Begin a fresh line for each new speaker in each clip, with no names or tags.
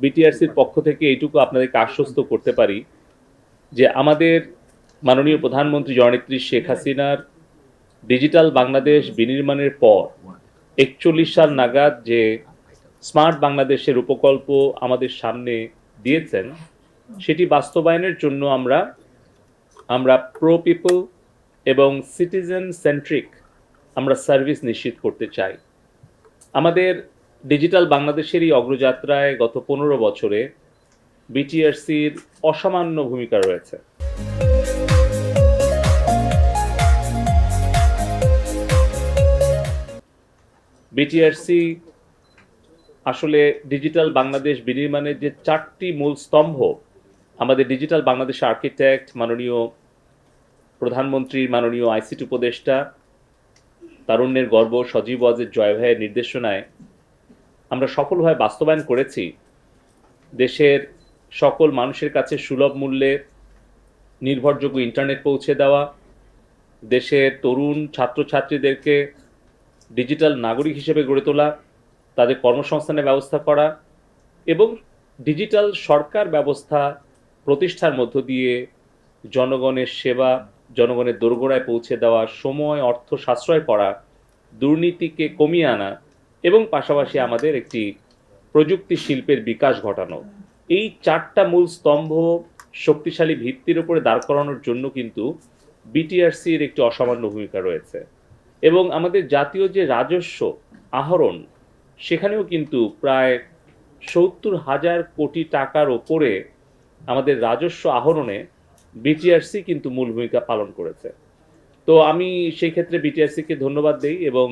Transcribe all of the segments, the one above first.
বিটিআরসির পক্ষ থেকে এইটুকু আপনাদেরকে আশ্বস্ত করতে পারি যে আমাদের মাননীয় প্রধানমন্ত্রী জননেত্রী শেখ হাসিনার ডিজিটাল বাংলাদেশ বিনির্মাণের পর ৪১ সাল নাগাদ যে স্মার্ট বাংলাদেশের উপকল্প আমাদের সামনে দিয়েছেন, সেটি বাস্তবায়নের জন্য আমরা প্রো পিপল এবং সিটিজেন সেন্ট্রিক আমরা সার্ভিস নিশ্চিত করতে চাই। আমাদের ডিজিটাল বাংলাদেশের এই অগ্রযাত্রায় গত ১৫ বছরে বিটিআরসির অসামান্য ভূমিকা রয়েছে। বিটিআরসি আসলে ডিজিটাল বাংলাদেশ বিনির্মাণের যে ৪টি মূল স্তম্ভ, আমাদের ডিজিটাল বাংলাদেশ আর্কিটেক্ট মাননীয় প্রধানমন্ত্রী, মাননীয় আইসিটি উপদেষ্টা, তারুণ্যের গর্ব সজীব ওয়াজেদ জয় ভাইয়ের নির্দেশনায় আমরা সফলভাবে বাস্তবায়ন করেছি। দেশের সকল মানুষের কাছে সুলভ মূল্যে নির্ভরযোগ্য ইন্টারনেট পৌঁছে দেওয়া, দেশের তরুণ ছাত্রছাত্রীদেরকে ডিজিটাল নাগরিক হিসেবে গড়ে তোলা, তাদের কর্মসংস্থানের ব্যবস্থা করা এবং ডিজিটাল সরকার ব্যবস্থা প্রতিষ্ঠার মধ্য দিয়ে জনগণের সেবা, জনগণের দোরগোড়ায় পৌঁছে দেওয়া, সময় অর্থ সাশ্রয় করা, দুর্নীতিকে কমিয়ে আনা এবং পাশাপাশি আমাদের একটি প্রযুক্তি শিল্পের বিকাশ ঘটানো। এই ৪টা মূল স্তম্ভ শক্তিশালী ভিত্তির উপরে দাঁড় করানোর জন্য কিন্তু বিটিআরসির একটি অসামান্য ভূমিকা রয়েছে। এবং আমাদের জাতীয় যে রাজস্ব আহরণ, সেখানেও কিন্তু প্রায় ৭০,০০০ কোটি টাকার ওপরে আমাদের রাজস্ব আহরণে বিটিআরসি কিন্তু মূল ভূমিকা পালন করেছে। তো আমি সেই ক্ষেত্রে বিটিআরসিকে ধন্যবাদ দেই এবং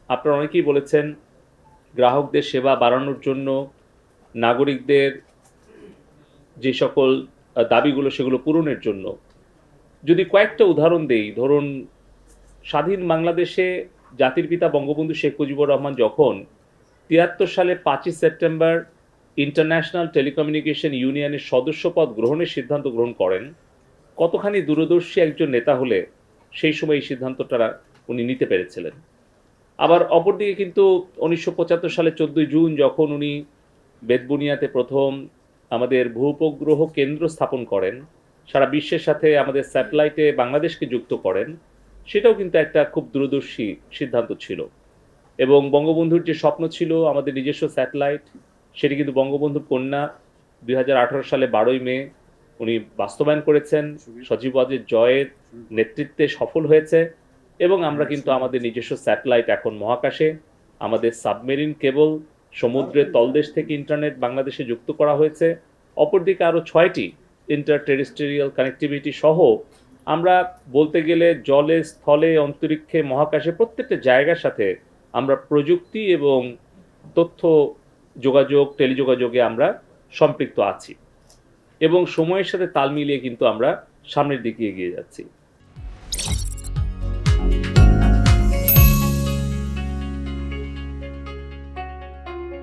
আপনারা অনেকেই বলেছেন গ্রাহকদের সেবা বাড়ানোর জন্য, নাগরিকদের যে সকল দাবিগুলো সেগুলো পূরণের জন্য। যদি কয়েকটা উদাহরণ দেই, ধরুন স্বাধীন বাংলাদেশে জাতির পিতা বঙ্গবন্ধু শেখ মুজিবুর রহমান যখন ৭৩ সালে ৫ই সেপ্টেম্বর ইন্টারন্যাশনাল টেলিকমিউনিকেশন ইউনিয়নের সদস্যপদ গ্রহণের সিদ্ধান্ত গ্রহণ করেন, কতখানি দূরদর্শী একজন নেতা হলে সেই সময় এই সিদ্ধান্তটা উনি নিতে পেরেছিলেন। আবার অপরদিকে কিন্তু ১৯৭৫ সালে ১৪ জুন যখন উনি বেতবুনিয়াতে প্রথম আমাদের ভূ-উপগ্রহ কেন্দ্র স্থাপন করেন, সারা বিশ্বের সাথে আমাদের স্যাটেলাইটে বাংলাদেশকে যুক্ত করেন, সেটাও কিন্তু একটা খুব দূরদর্শী সিদ্ধান্ত ছিল। এবং বঙ্গবন্ধুর যে স্বপ্ন ছিল আমাদের নিজস্ব স্যাটেলাইট, সেটি কিন্তু বঙ্গবন্ধুর কন্যা ২০১৮ সালে ১২ই মে উনি বাস্তবায়ন করেছেন। সজীব ওয়াজেদ জয়ের নেতৃত্বে সফল হয়েছে এবং আমরা কিন্তু আমাদের নিজস্ব স্যাটেলাইট এখন মহাকাশে, আমাদের সাবমেরিন কেবল সমুদ্রের তলদেশ থেকে ইন্টারনেট বাংলাদেশে যুক্ত করা হয়েছে। অপরদিকে আরও ৬টি ইন্টার টেরেস্ট্রিয়াল কানেক্টিভিটি সহ আমরা বলতে গেলে জলে, স্থলে, অন্তরিক্ষে, মহাকাশে প্রত্যেকটা জায়গার সাথে আমরা প্রযুক্তি এবং তথ্য যোগাযোগ, টেলিযোগাযোগে আমরা সম্পৃক্ত আছি এবং সময়ের সাথে তাল মিলিয়ে কিন্তু আমরা সামনের দিকে এগিয়ে যাচ্ছি।